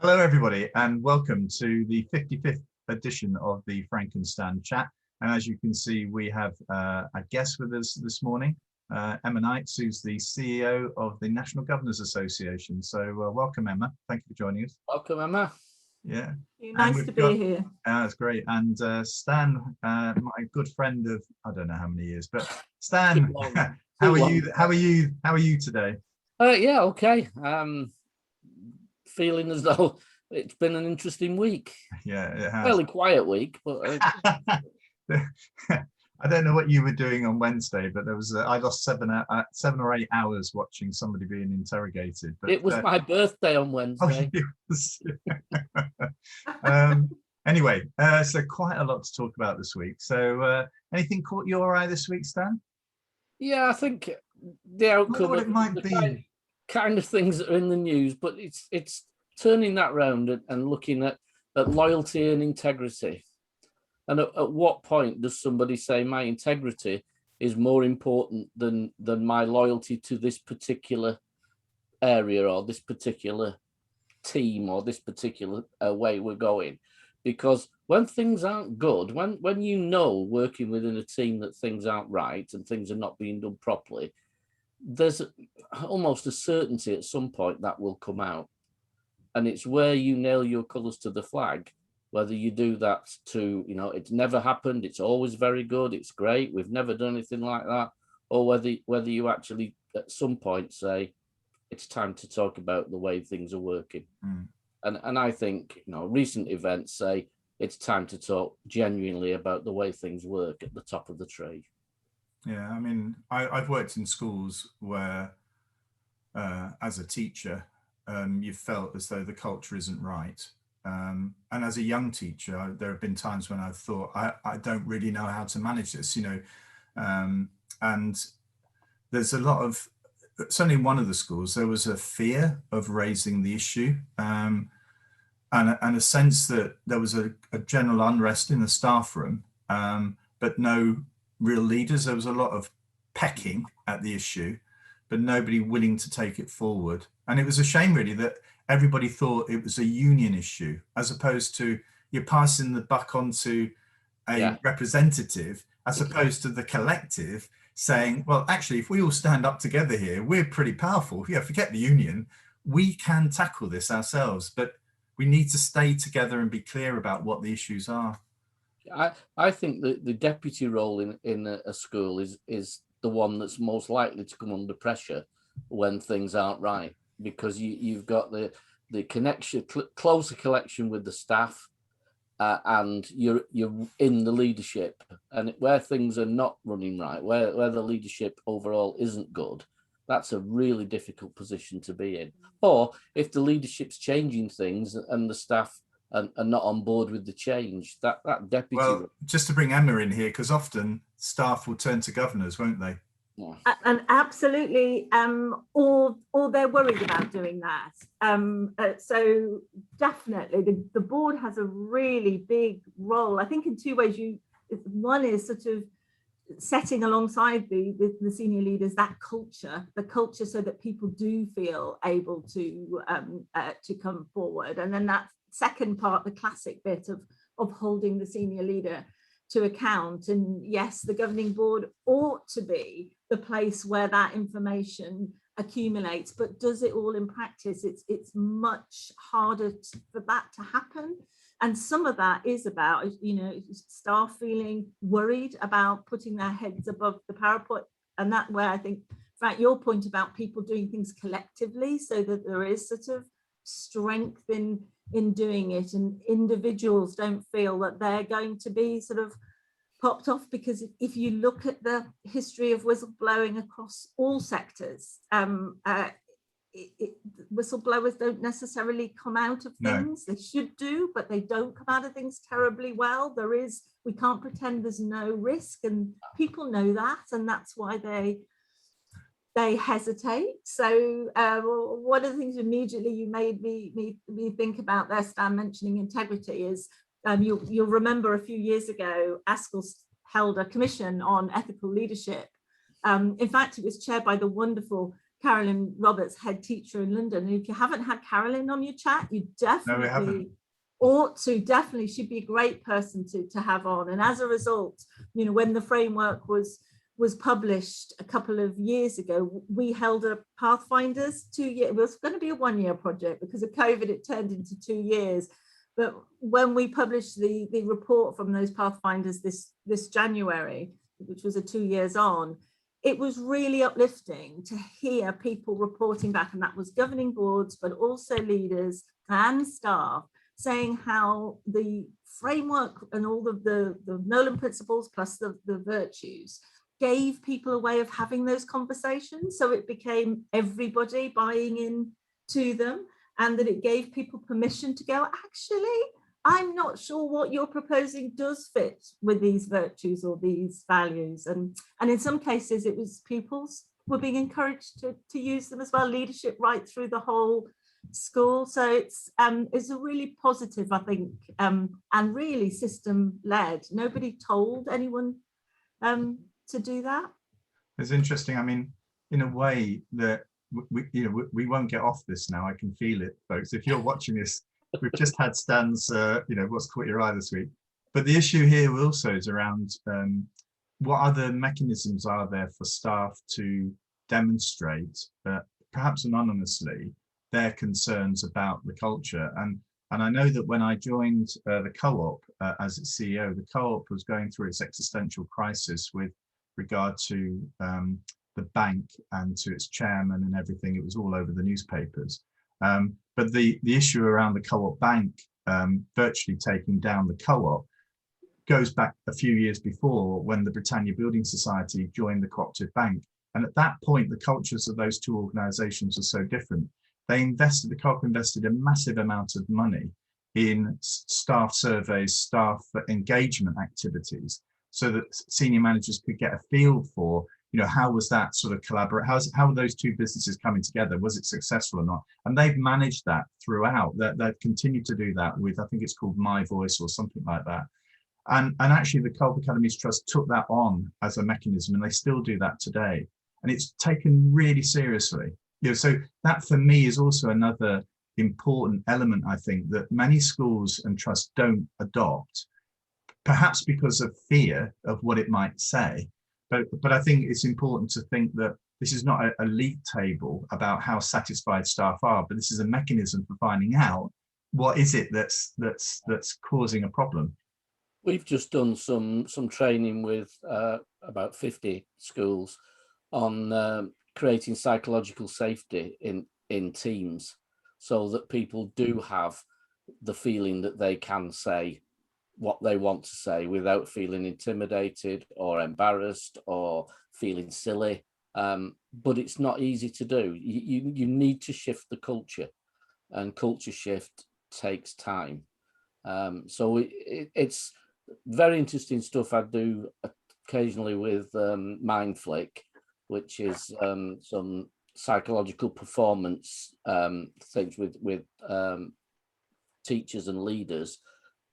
Hello, everybody, and welcome to the 55th edition of the Frankenstein Chat. And as you can see, we have a guest with us this morning, Emma Knights, who's the CEO of the National Governors Association. So welcome, Emma. Thank you for joining us. Welcome, Emma. Yeah. Nice to be here. That's great. And Stan, my good friend of, I don't know how many years, but Stan, how are you? How are you today? Yeah, okay. Feeling as though it's been an interesting week. Yeah, it has. Fairly quiet week, but I don't know what you were doing on Wednesday, but there was I lost 7 or 8 hours watching somebody being interrogated. But it was my birthday on Wednesday. Anyway, so quite a lot to talk about this week. So anything caught your eye this week, Stan? Yeah, I think the outcome it might be kind of things that are in the news, but it's turning that round and looking at loyalty and integrity. And at what point does somebody say my integrity is more important than my loyalty to this particular area or this particular team or this particular way we're going? Because when things aren't good, when you know working within a team that things aren't right and things are not being done properly, there's almost a certainty at some point that will come out. And it's where you nail your colours to the flag, whether you do that to, it's never happened, it's always very good, it's great, we've never done anything like that, or whether you actually at some point say, it's time to talk about the way things are working. And I think, recent events say it's time to talk genuinely about the way things work at the top of the tree. Yeah, I mean, I've worked in schools where, as a teacher, you've felt as though the culture isn't right. And as a young teacher, there have been times when I've thought, I don't really know how to manage this, and there's a lot of, certainly in one of the schools, there was a fear of raising the issue, and a sense that there was a general unrest in the staff room, but no real leaders. There was a lot of pecking at the issue, but nobody willing to take it forward. And it was a shame, really, that everybody thought it was a union issue, as opposed to you're passing the buck on to a representative, as opposed to the collective saying, well, actually, if we all stand up together here, we're pretty powerful. Yeah, forget the union. We can tackle this ourselves, but we need to stay together and be clear about what the issues are. I think that the deputy role in a school is the one that's most likely to come under pressure when things aren't right, because you've got the connection, closer connection with the staff, and you're in the leadership, and where things are not running right, where the leadership overall isn't good, that's a really difficult position to be in. Or if the leadership's changing things and the staff are not on board with the change, that deputy. Well, just to bring Emma in here, because often staff will turn to governors, won't they? Yeah. And absolutely, or they're worried about doing that. So definitely, the board has a really big role. I think in two ways. One is sort of setting alongside the senior leaders that the culture, so that people do feel able to come forward, and then that second part, the classic bit of holding the senior leader to account. And yes, the governing board ought to be the place where that information accumulates, but does it all in practice? It's much harder for that to happen. And some of that is about, staff feeling worried about putting their heads above the parapet. And that where I think, Frank, your point about people doing things collectively, so that there is sort of strength in doing it, and individuals don't feel that they're going to be sort of popped off. Because if you look at the history of whistleblowing across all sectors, whistleblowers don't necessarily come out of things. No. They should do, but they don't come out of things terribly well. We can't pretend there's no risk, and people know that, and that's why they hesitate. So one of the things immediately you made me think about there, Stan, mentioning integrity, is you'll remember a few years ago, ASCL held a commission on ethical leadership. In fact, it was chaired by the wonderful Carolyn Roberts, head teacher in London. And if you haven't had Carolyn on your chat, you definitely ought to. Definitely, she'd be a great person to have on. And as a result, you know, when the framework was published a couple of years ago, we held a Pathfinders 2 year. It was going to be a 1 year project because of COVID. It turned into 2 years. But when we published the report from those Pathfinders this January, which was a 2 years on, it was really uplifting to hear people reporting back, and that was governing boards, but also leaders and staff, saying how the framework and all of the Nolan principles plus the virtues gave people a way of having those conversations. So it became everybody buying in to them, and that it gave people permission to go, actually, I'm not sure what you're proposing does fit with these virtues or these values. And in some cases, it was pupils were being encouraged to use them as well, leadership right through the whole school. So it's a really positive, I think, and really system-led. Nobody told anyone to do that. It's interesting. I mean, in a way that we won't get off this now. I can feel it, folks. If you're watching this, we've just had Stan's, what's caught your eye this week. But the issue here also is around what other mechanisms are there for staff to demonstrate, perhaps anonymously, their concerns about the culture. And I know that when I joined the co-op as its CEO, the co-op was going through its existential crisis with regard to the bank and to its chairman and everything. It was all over the newspapers. But the issue around the co-op bank virtually taking down the co-op goes back a few years before, when the Britannia Building Society joined the cooperative bank. And at that point, the cultures of those two organizations are so different. The co-op invested a massive amount of money in staff surveys, staff engagement activities, so that senior managers could get a feel for, how was that sort of collaborate? How were those two businesses coming together? Was it successful or not? And they've managed that throughout. They've continued to do that with, I think it's called My Voice or something like that. And actually, the Co-op Academies Trust took that on as a mechanism, and they still do that today. And it's taken really seriously. So that for me is also another important element, I think, that many schools and trusts don't adopt, perhaps because of fear of what it might say. But I think it's important to think that this is not a league table about how satisfied staff are, but this is a mechanism for finding out what is it that's causing a problem. We've just done some training with about 50 schools on creating psychological safety in teams, so that people do have the feeling that they can say what they want to say without feeling intimidated or embarrassed or feeling silly. But it's not easy to do. You need to shift the culture, and culture shift takes time. So it's very interesting stuff I do occasionally with Mindflick, which is some psychological performance things with teachers and leaders.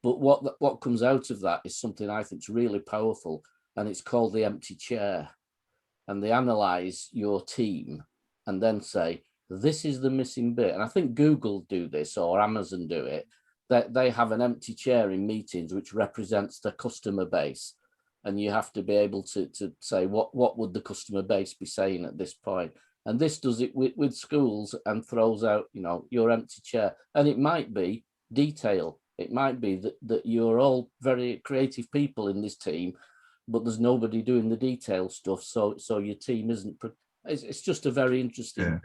But what comes out of that is something I think is really powerful, and it's called the empty chair. And they analyze your team and then say, this is the missing bit. And I think Google do this, or Amazon do it. That they have an empty chair in meetings, which represents the customer base. And you have to be able to say, what would the customer base be saying at this point? And this does it with schools and throws out, your empty chair. And it might be detail. It might be that you're all very creative people in this team, but there's nobody doing the detail stuff. So your team isn't. It's just a very interesting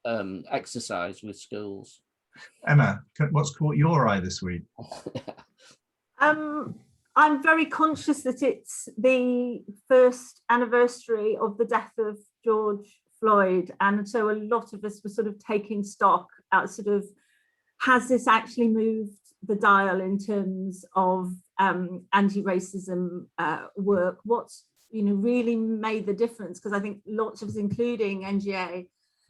exercise with schools. Emma, what's caught your eye this week? I'm very conscious that it's the first anniversary of the death of George Floyd, and so a lot of us were sort of taking stock out, has this actually moved the dial in terms of anti-racism work? What's really made the difference? Because I think lots of us, including NGA,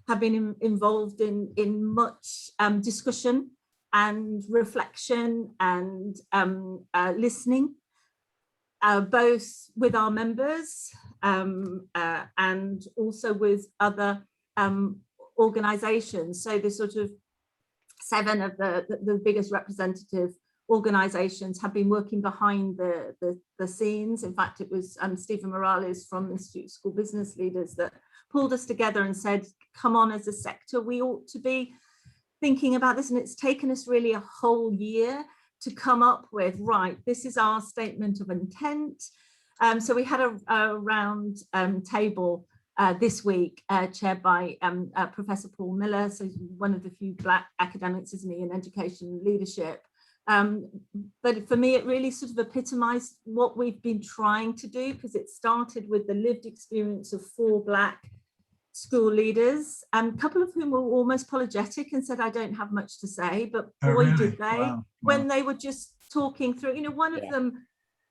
have been involved in much discussion and reflection and listening, both with our members and also with other organizations. So the sort of 7 of the biggest representative organizations have been working behind the scenes. In fact, it was Stephen Morales from Institute of School Business Leaders that pulled us together and said, come on, as a sector, we ought to be thinking about this. And it's taken us really a whole year to come up with, right, this is our statement of intent. So we had a round table this week, chaired by Professor Paul Miller, so he's one of the few Black academics, isn't he, in education and leadership. But for me, it really sort of epitomized what we've been trying to do, because it started with the lived experience of 4 Black school leaders, a couple of whom were almost apologetic and said, I don't have much to say, but boy, did they, wow. when they were just talking through, one of them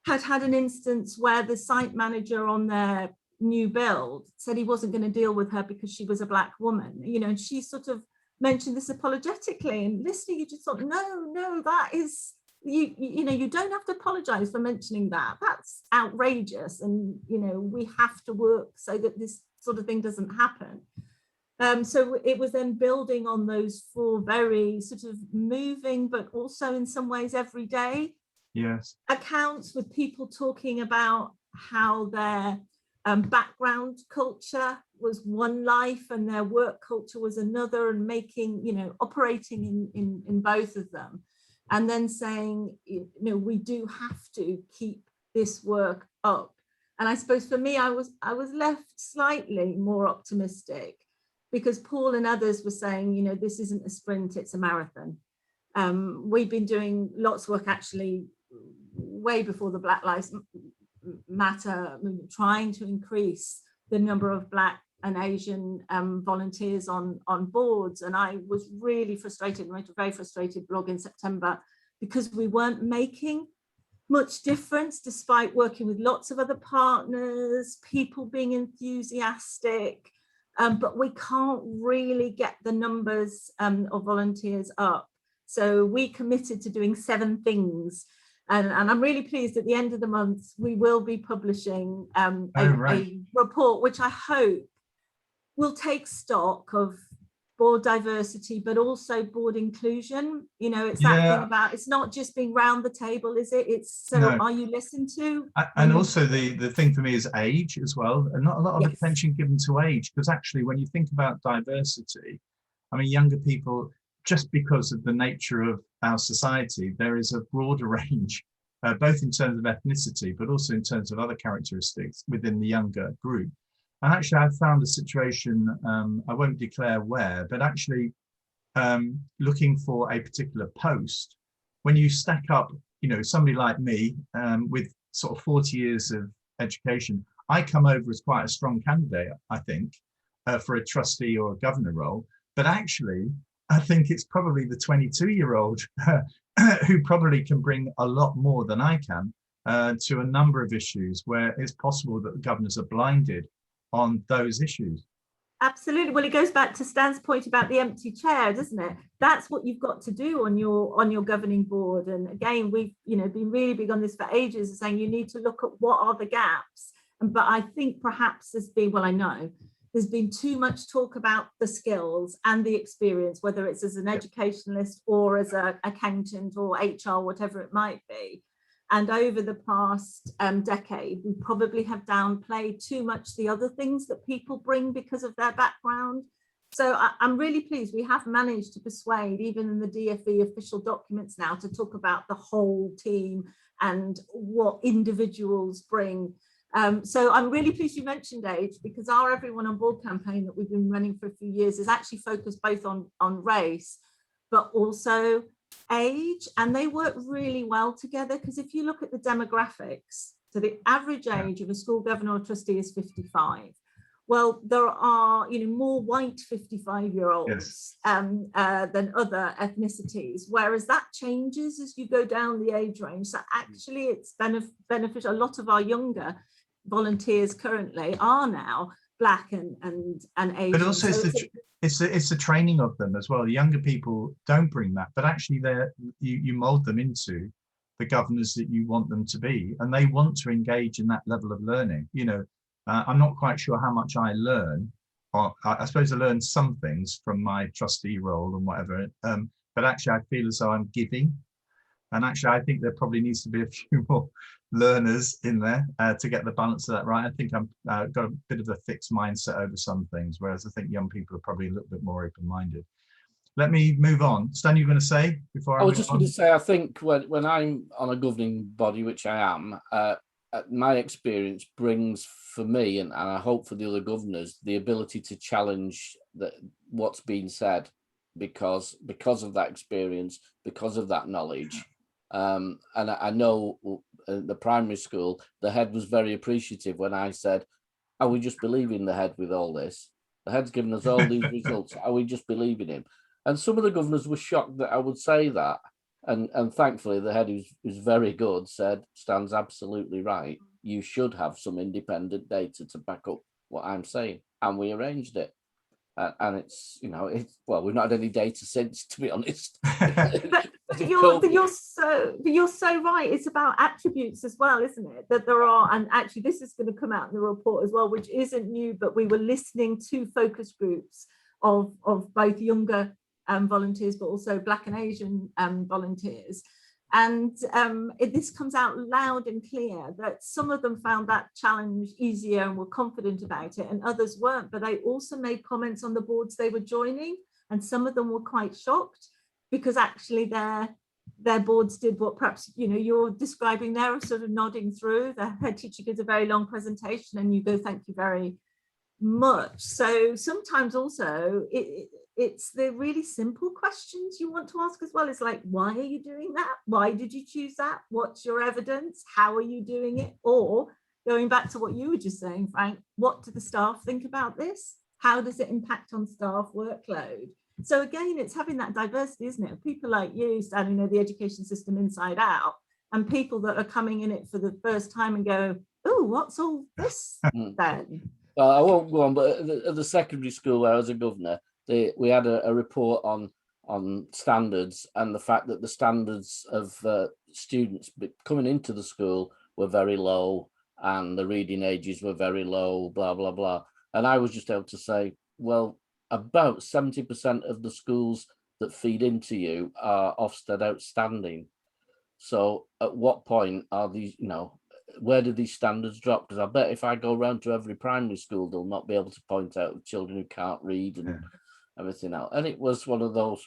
had an instance where the site manager on their new build said he wasn't going to deal with her because she was a Black woman, and she sort of mentioned this apologetically, and listening, you just thought, no, that is, you don't have to apologize for mentioning that. That's outrageous. And, we have to work so that this sort of thing doesn't happen. So it was then building on those 4 very sort of moving, but also in some ways everyday accounts, with people talking about how their background culture was one life and their work culture was another, and making, operating in both of them. And then saying, we do have to keep this work up. And I suppose for me, I was left slightly more optimistic, because Paul and others were saying, this isn't a sprint, it's a marathon. We've been doing lots of work actually way before the Black Lives Matter movement, trying to increase the number of Black and Asian volunteers on boards. And I was really frustrated, and wrote a very frustrated blog in September, because we weren't making much difference, despite working with lots of other partners, people being enthusiastic, but we can't really get the numbers of volunteers up. So we committed to doing 7 things. And I'm really pleased at the end of the month, we will be publishing a report, which I hope will take stock of board diversity, but also board inclusion. It's that thing about, it's not just being round the table, is it? It's are you listened to? And also the thing for me is age as well, and not a lot of attention given to age, because actually when you think about diversity, I mean, younger people, just because of the nature of our society, there is a broader range, both in terms of ethnicity, but also in terms of other characteristics within the younger group. And actually, I've found a situation, I won't declare where, but actually looking for a particular post, when you stack up, somebody like me with sort of 40 years of education, I come over as quite a strong candidate, I think, for a trustee or a governor role. But actually, I think it's probably the 22-year-old who probably can bring a lot more than I can to a number of issues where it's possible that the governors are blinded on those issues. Absolutely. Well, it goes back to Stan's point about the empty chair, doesn't it? That's what you've got to do on your governing board. And again, we've been really big on this for ages, saying you need to look at what are the gaps. But I think perhaps there's been too much talk about the skills and the experience, whether it's as an educationalist or as an accountant or HR, whatever it might be. And over the past decade, we probably have downplayed too much the other things that people bring because of their background. So I'm really pleased we have managed to persuade, even in the DfE official documents now, to talk about the whole team and what individuals bring. So I'm really pleased you mentioned age, because our Everyone on Board campaign that we've been running for a few years is actually focused both on race, but also age, and they work really well together. Because if you look at the demographics, so the average age of a school governor or trustee is 55. Well, there are more white 55-year-olds than other ethnicities, whereas that changes as you go down the age range. So actually it's beneficial. A lot of our younger volunteers currently are now Black and Asian. But also it's the training of them as well. The younger people don't bring that, but actually you mold them into the governors that you want them to be, and they want to engage in that level of learning. I'm not quite sure how much I learn I suppose I learned some things from my trustee role and whatever, but actually I feel as though I'm giving. And actually, I think there probably needs to be a few more learners in there to get the balance of that right. I think I've got a bit of a fixed mindset over some things, whereas I think young people are probably a little bit more open-minded. Let me move on. Stan, you're going to say before I was move just on? going to say, I think when I'm on a governing body, which I am, my experience brings for me, and I hope for the other governors, the ability to challenge what's been said because of that experience, because of that knowledge. And I know the primary school, the head was very appreciative when I said, are we just believing the head with all this? The head's given us all these results. Are we just believing him? And some of the governors were shocked that I would say that. And thankfully, the head, who's very good, said, Stan's absolutely right. You should have some independent data to back up what I'm saying. And we arranged it. And it's, well, we've not had any data since, to be honest. but you're so right. It's about attributes as well, isn't it? That there are, and actually this is going to come out in the report as well, which isn't new, but we were listening to focus groups of both younger volunteers, but also Black and Asian volunteers. And this comes out loud and clear that some of them found that challenge easier and were confident about it, and others weren't. But they also made comments on the boards they were joining, and some of them were quite shocked because actually their boards did what perhaps you're describing there, sort of nodding through. The head teacher gives a very long presentation, and you go, "Thank you very much." So sometimes also it's the really simple questions you want to ask as well. It's like, why are you doing that? Why did you choose that? What's your evidence? How are you doing it? Or going back to what you were just saying, Frank, what do the staff think about this? How does it impact on staff workload? So again, it's having that diversity, isn't it? People like you, Stan, who know the education system inside out, and people that are coming in it for the first time and go, oh, what's all this then? I won't go on, but at the secondary school where I was a governor, we had a report on standards and the fact that the standards of students coming into the school were very low and the reading ages were very low, blah, blah, blah. And I was just able to say, well, about 70% of the schools that feed into you are Ofsted outstanding. So at what point are these, where do these standards drop? Because I bet if I go around to every primary school, they'll not be able to point out children who can't read and everything else. And it was one of those,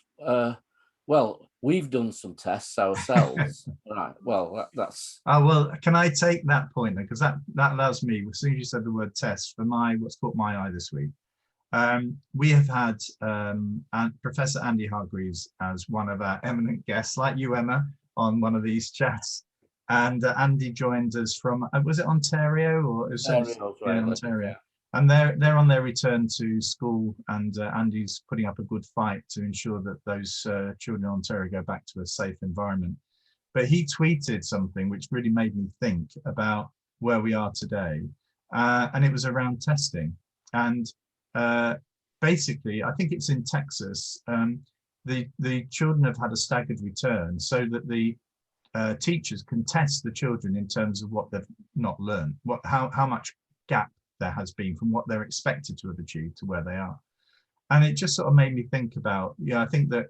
well, we've done some tests ourselves. Right, well, that's... Oh, well, can I take that point then? Because that allows me, as soon as you said the word test, for what's caught my eye this week, we have had Professor Andy Hargreaves as one of our eminent guests, like you, Emma, on one of these chats. And Andy joined us from, was it Ontario or Ontario? Yeah. And they're on their return to school, and Andy's putting up a good fight to ensure that those children in Ontario go back to a safe environment. But he tweeted something which really made me think about where we are today, and it was around testing. And basically, I think it's in Texas. The children have had a staggered return so that the teachers can test the children in terms of what they've not learned, how much gap there has been from what they're expected to have achieved to where they are. And it just sort of made me think about, I think that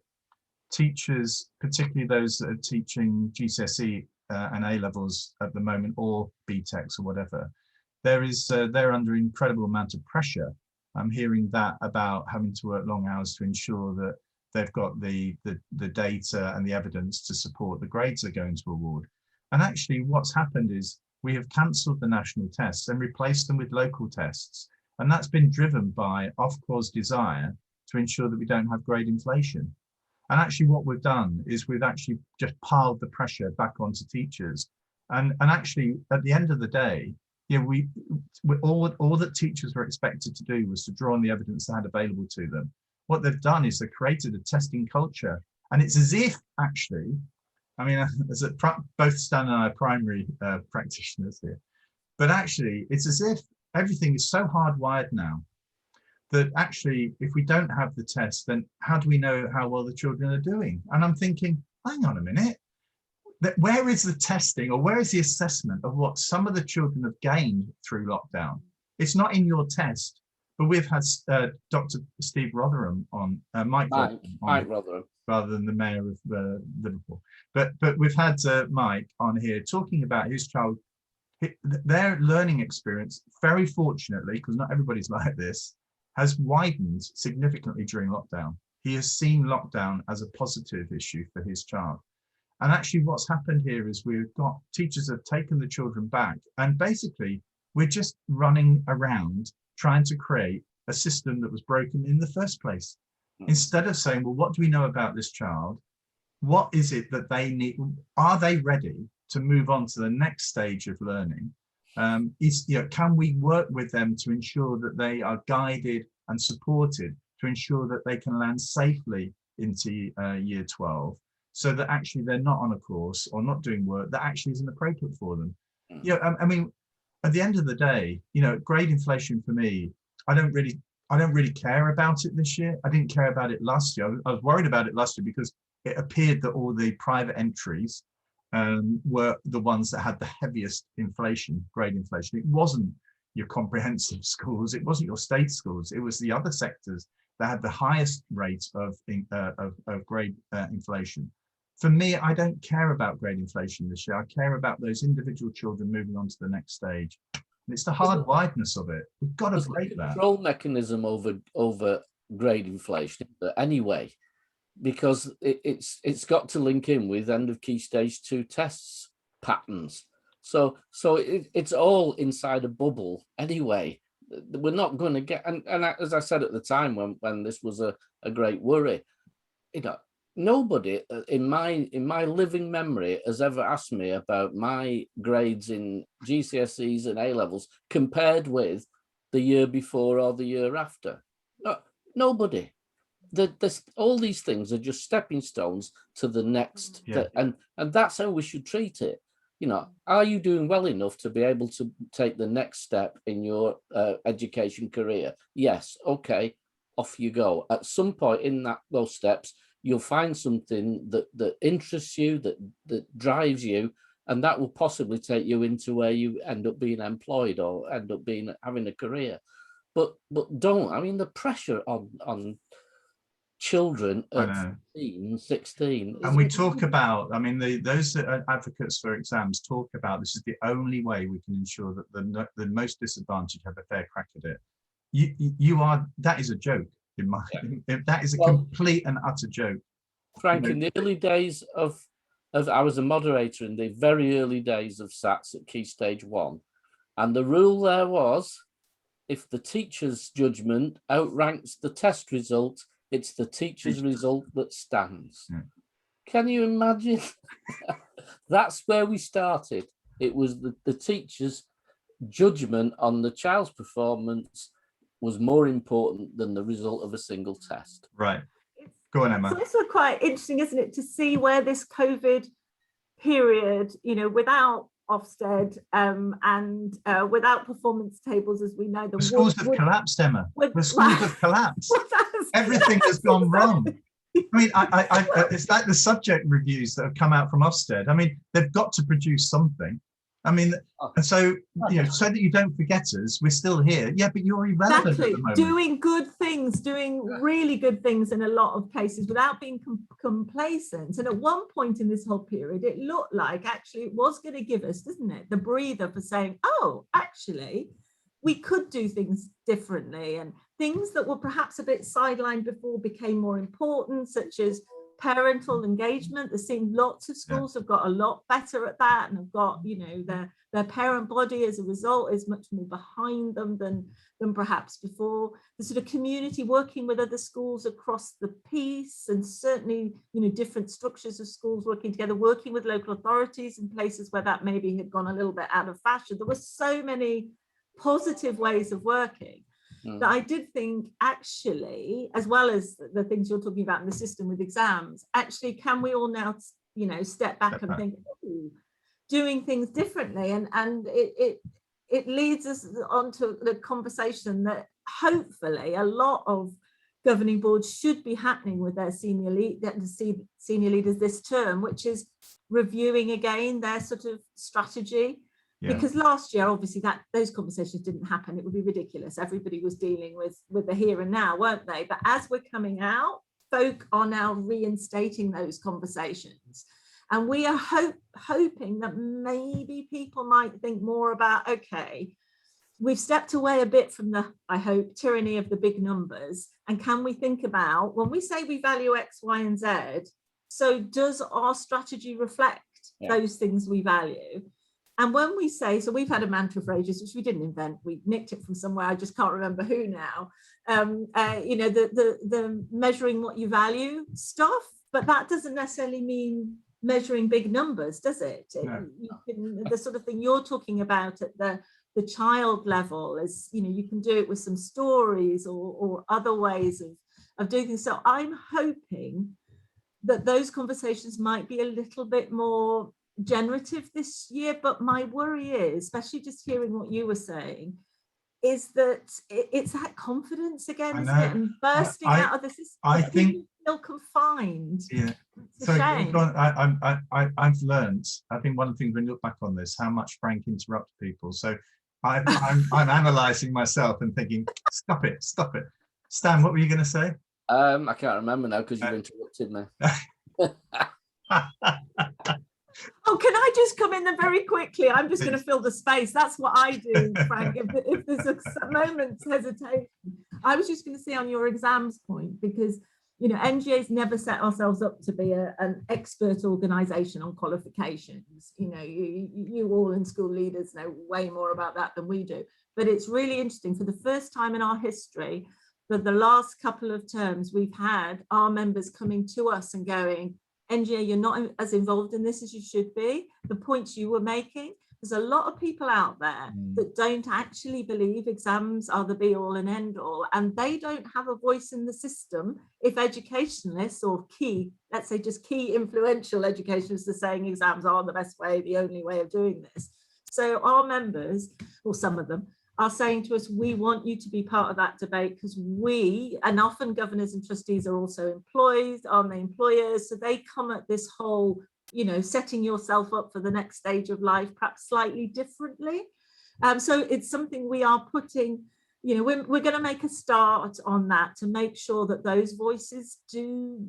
teachers, particularly those that are teaching GCSE and A levels at the moment, or BTECs or whatever, they're under incredible amount of pressure. I'm hearing that about having to work long hours to ensure that they've got the data and the evidence to support the grades they're going to award. And actually what's happened is we have cancelled the national tests and replaced them with local tests. And that's been driven by Ofqua's desire to ensure that we don't have grade inflation. And actually what we've done is we've actually just piled the pressure back onto teachers. And actually at the end of the day, we all that teachers were expected to do was to draw on the evidence they had available to them. What they've done is they've created a testing culture. And it's as if actually, both Stan and I are primary practitioners here, but actually it's as if everything is so hardwired now that actually if we don't have the test, then how do we know how well the children are doing? And I'm thinking, hang on a minute, where is the testing or where is the assessment of what some of the children have gained through lockdown? It's not in your test. but we've had Dr. Steve Rotherham on, Mike Rotherham, rather than the mayor of Liverpool. But we've had Mike on here talking about his child, their learning experience, very fortunately, because not everybody's like this, has widened significantly during lockdown. He has seen lockdown as a positive issue for his child. And actually what's happened here is we've got teachers have taken the children back, and basically we're just running around trying to create a system that was broken in the first place. Instead of saying, well, what do we know about this child? What is it that they need? Are they ready to move on to the next stage of learning? Can we work with them to ensure that they are guided and supported to ensure that they can land safely into year 12, so that actually they're not on a course or not doing work that actually isn't appropriate for them? I mean, at the end of the day, grade inflation for me, I don't really care about it this year. I didn't care about it last year. I was worried about it last year because it appeared that all the private entries were the ones that had the heaviest grade inflation. It wasn't your comprehensive schools, it wasn't your state schools, it was the other sectors that had the highest rate of grade inflation. For me, I don't care about grade inflation this year. I care about those individual children moving on to the next stage. And it's the hardwiredness of it. We've got to break that. Control mechanism over grade inflation anyway, because it's got to link in with end of key stage 2 tests patterns. So it's all inside a bubble anyway. We're not going to get, and as I said at the time when this was a great worry, nobody in my living memory has ever asked me about my grades in GCSEs and A levels compared with the year before or the year after. No, nobody. All these things are just stepping stones to the next, and that's how we should treat it. Are you doing well enough to be able to take the next step in your education career? Yes. Okay, off you go. At some point in those steps, you'll find something that interests you, that drives you, and that will possibly take you into where you end up being employed or end up having a career. But don't. I mean, the pressure on children at 15, 16. And we talk about, I mean, those that are advocates for exams talk about this is the only way we can ensure that the most disadvantaged have a fair crack at it. That is a joke in my that is a complete and utter joke. Frank, in the early days of I was a moderator in the very early days of SATs at Key Stage 1, and the rule there was, if the teacher's judgment outranks the test result, it's the teacher's result that stands. Yeah. Can you imagine? That's where we started. It was the teacher's judgment on the child's performance was more important than the result of a single test. Right. Go on, Emma. It's also quite interesting, isn't it, to see where this COVID period, without Ofsted and without performance tables, as we know them. The schools have collapsed, Emma. The schools have collapsed. Everything has gone wrong. I mean, it's like the subject reviews that have come out from Ofsted. I mean, they've got to produce something. I mean, and so, so that you don't forget us, we're still here. Yeah, but you're irrelevant at the moment. Doing good things, doing really good things in a lot of cases without being complacent. And at one point in this whole period, it looked like actually it was going to give us, didn't it, the breather for saying, oh, actually, we could do things differently. And things that were perhaps a bit sidelined before became more important, such as parental engagement. There seem lots of schools have got a lot better at that, and have got, their parent body as a result is much more behind them than perhaps before. The sort of community working with other schools across the piece, and certainly different structures of schools working together, working with local authorities in places where that maybe had gone a little bit out of fashion. There were so many positive ways of working that I did think, actually, as well as the things you're talking about in the system with exams, actually, can we all now, step back and think, doing things differently? And it leads us onto the conversation that hopefully a lot of governing boards should be happening with their senior leaders this term, which is reviewing again their sort of strategy. Because last year, obviously, those conversations didn't happen. It would be ridiculous. Everybody was dealing with the here and now, weren't they? But as we're coming out, folk are now reinstating those conversations. And we are hoping that maybe people might think more about, okay, we've stepped away a bit from the, I hope, tyranny of the big numbers. And can we think about, when we say we value X, Y, and Z, so does our strategy reflect those things we value? And when we say, so we've had a mantra for ages, which we didn't invent, we nicked it from somewhere, I just can't remember who now, the measuring what you value stuff, but that doesn't necessarily mean measuring big numbers, does it? No. The sort of thing you're talking about at the child level is, you can do it with some stories or other ways of doing things. So I'm hoping that those conversations might be a little bit more generative this year, but my worry is, especially just hearing what you were saying, is that it's that confidence again, isn't it? And bursting out of the system. I think still confined. Yeah. It's a shame. I've learned. I think one of the things when you look back on this, how much Frank interrupts people. So I'm analysing myself and thinking, stop it. Stan, what were you going to say? I can't remember now because you've interrupted me. Oh, can I just come in there very quickly? I'm just going to fill the space. That's what I do, Frank. If there's a moment's hesitation, I was just going to say on your exams point, because NGA's never set ourselves up to be an expert organisation on qualifications. You all in school leaders know way more about that than we do. But it's really interesting. For the first time in our history, for the last couple of terms, we've had our members coming to us and going, NGA, you're not as involved in this as you should be. The points you were making, there's a lot of people out there that don't actually believe exams are the be all and end all, and they don't have a voice in the system if educationalists or let's say just key influential educationalists are saying exams are the best way, the only way of doing this. So our members, or some of them, are saying to us, we want you to be part of that debate, because and often governors and trustees are also employees, aren't they, employers? So they come at this whole, setting yourself up for the next stage of life, perhaps slightly differently. So it's something we are putting, we're going to make a start on that to make sure that those voices do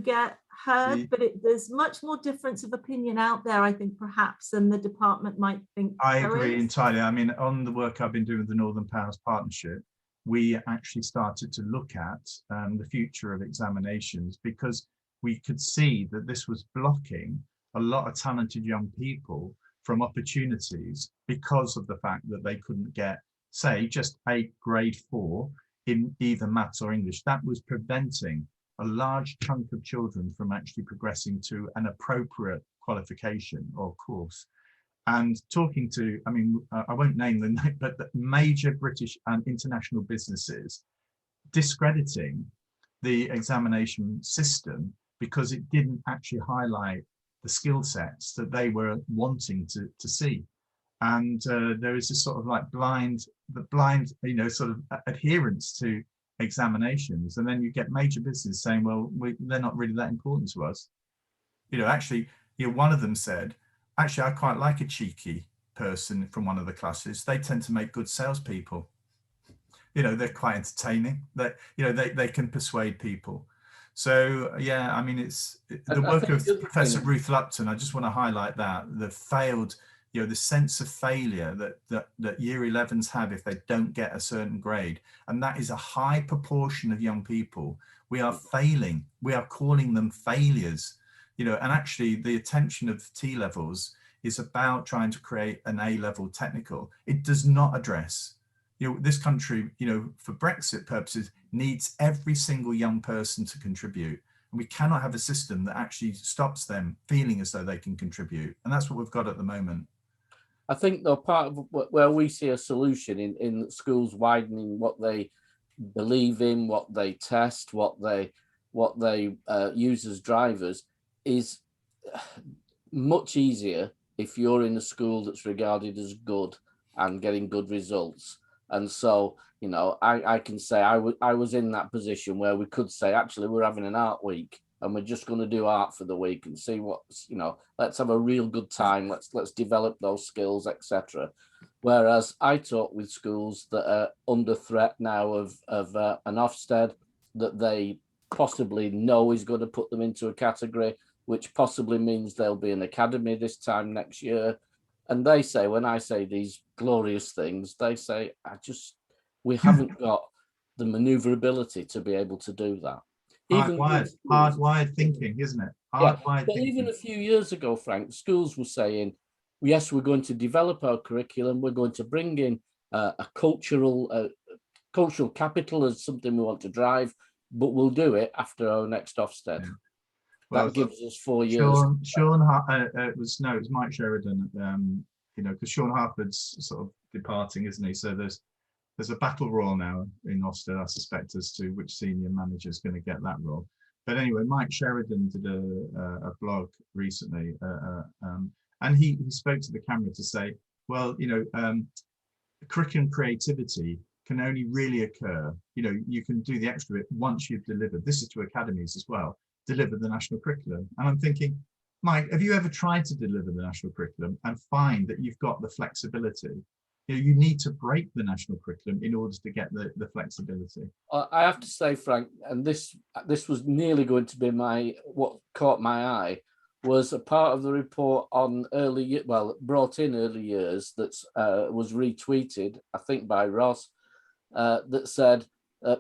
get heard, but there's much more difference of opinion out there, I think, perhaps, than the department might think. I agree entirely. I mean, on the work I've been doing with the Northern Powers Partnership, we actually started to look at the future of examinations, because we could see that this was blocking a lot of talented young people from opportunities because of the fact that they couldn't get, say, just a grade 4 in either maths or English. That was preventing a large chunk of children from actually progressing to an appropriate qualification or course. And talking to, I won't name them, but the major British and international businesses discrediting the examination system because it didn't actually highlight the skill sets that they were wanting to see. And there is this sort of like blind, sort of adherence to examinations. And then you get major business saying, well, they're not really that important to us. Actually, one of them said, actually, I quite like a cheeky person from one of the classes. They tend to make good salespeople. They're quite entertaining. They can persuade people. So yeah, it's the work of Professor Ruth Lupton. I just want to highlight that the failed, the sense of failure that year 11s have if they don't get a certain grade, and that is a high proportion of young people. We are failing. We are calling them failures. And actually the attention of T levels is about trying to create an A-level technical. It does not address, this country, for Brexit purposes, needs every single young person to contribute. And we cannot have a system that actually stops them feeling as though they can contribute. And that's what we've got at the moment. I think though part of where we see a solution in schools widening what they believe in, what they test, what they use as drivers, is much easier if you're in a school that's regarded as good and getting good results. And so, I can say I was in that position where we could say, actually, we're having an art week. and we're just going to do art for the week and see what's, let's have a real good time. Let's develop those skills, etc. Whereas I talk with schools that are under threat now of an Ofsted that they possibly know is going to put them into a category, which possibly means there'll be an academy this time next year. And they say, when I say these glorious things, they say, we haven't got the maneuverability to be able to do that. Hardwired thinking, isn't it? Hardwired but thinking. Even a few years ago, Frank, schools were saying, yes, we're going to develop our curriculum. We're going to bring in a cultural capital as something we want to drive, but we'll do it after our next Ofsted. Yeah. Well, that gives us 4 years. It was Mike Sheridan, because Sean Harford's sort of departing, isn't he? So there's a battle royal now in Ofsted, I suspect, as to which senior manager is going to get that role. But anyway, Mike Sheridan did a blog recently, and he spoke to the camera to say, well, curriculum creativity can only really occur. You can do the extra bit once you've delivered. This is to academies as well. Deliver the national curriculum. And I'm thinking, Mike, have you ever tried to deliver the national curriculum and find that you've got the flexibility? You need to break the national curriculum in order to get the flexibility. I have to say, Frank, and this was nearly going to be what caught my eye, was a part of the report on brought in early years that was retweeted, I think by Ross, that said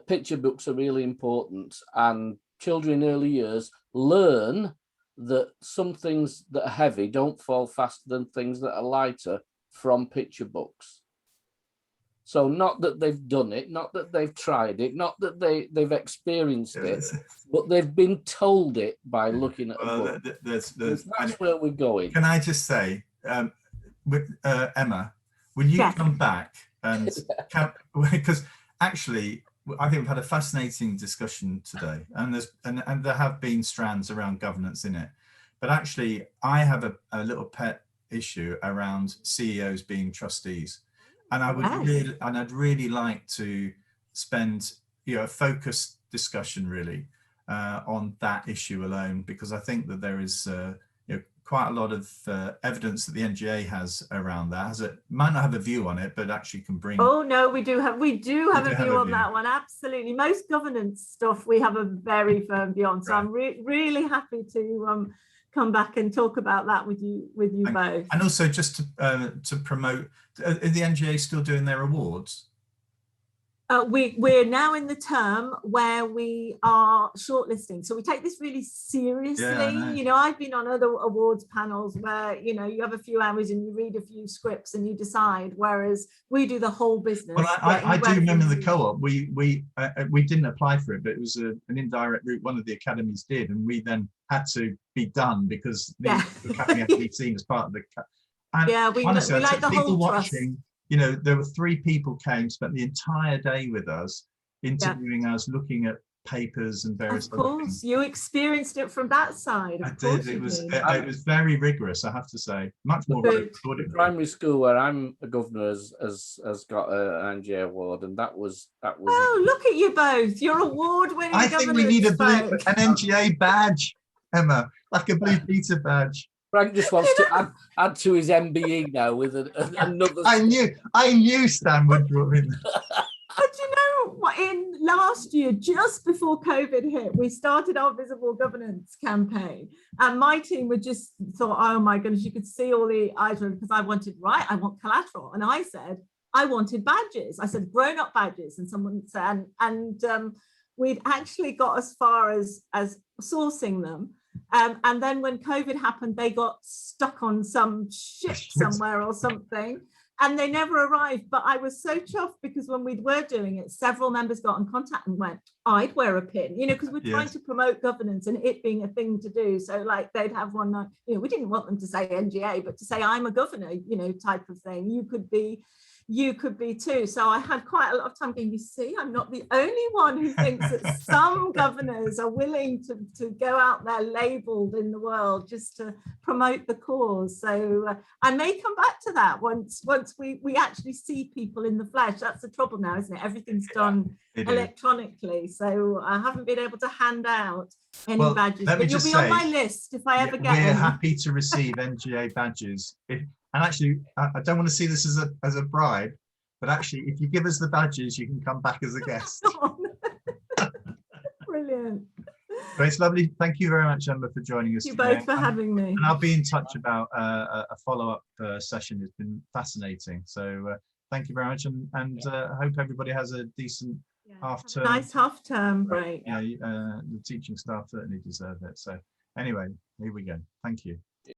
picture books are really important, and children in early years learn that some things that are heavy don't fall faster than things that are lighter from picture books. So not that they've done it, not that they've tried it, not that they've experienced it, but they've been told it by looking at a book. That's where we're going. Can I just say, Emma, will you come back and because actually I think we've had a fascinating discussion today, and there have been strands around governance in it, but actually I have a little pet issue around CEOs being trustees, and I'd really like to spend a focused discussion really on that issue alone, because I think that there is quite a lot of evidence that the NGA has around that. Might not have a view on it, but actually can bring. Oh no, we do have a view on that one. Absolutely, most governance stuff we have a very firm view on. So I'm really happy to come back and talk about that with you both. And also just to promote, are the NGA still doing their awards? We're now in the term where we are shortlisting. So we take this really seriously. Yeah, I've been on other awards panels where, you have a few hours and you read a few scripts and you decide, whereas we do the whole business. Well, I do remember the co-op. We didn't apply for it, but it was an indirect route. One of the academies did, and we then had to be done because the academy had to be seen as part of the. And we honestly, we like the people whole watching. There were 3 people came, spent the entire day with us, interviewing us, looking at papers and various other things. Of course, you experienced it from that side. I did. It was very rigorous, I have to say. Much more rigorous. The primary school where I'm a governor has got an NGA award, and that was. Oh, look at you both! You're award-winning. I think we need an NGA badge, Emma, like a Blue Peter badge. Frank just wants to add to his MBE now with another. I knew Stan would draw in. But you know what? In last year, just before COVID hit, we started our visible governance campaign, and my team would just thought, "Oh my goodness!" You could see all the items because I want collateral, and I said I wanted badges. I said grown-up badges, and someone said, and we'd actually got as far as sourcing them. And then when COVID happened, they got stuck on some ship somewhere or something, and they never arrived. But I was so chuffed because when we were doing it, several members got in contact and went, I'd wear a pin, because we're trying to promote governance and it being a thing to do. So like they'd have one night, we didn't want them to say NGA, but to say I'm a governor, type of thing. You could be too. So I had quite a lot of time going, you see, I'm not the only one who thinks that some governors are willing to go out there labelled in the world just to promote the cause. So I may come back to that once we actually see people in the flesh. That's the trouble now, isn't it? Everything's done electronically. So I haven't been able to hand out any badges, let me but you'll just be on say, my list if I ever get we're any. happy to receive NGA badges. And actually, I don't want to see this as a bribe, but actually, if you give us the badges, you can come back as a guest. Brilliant. But it's lovely. Thank you very much, Emma, for joining us Thank you today. both for having me. And I'll be in touch about a follow-up session. It's been fascinating. So thank you very much, and I hope everybody has a decent half-term. Nice half-term break. Yeah, the teaching staff certainly deserve it. So anyway, here we go. Thank you.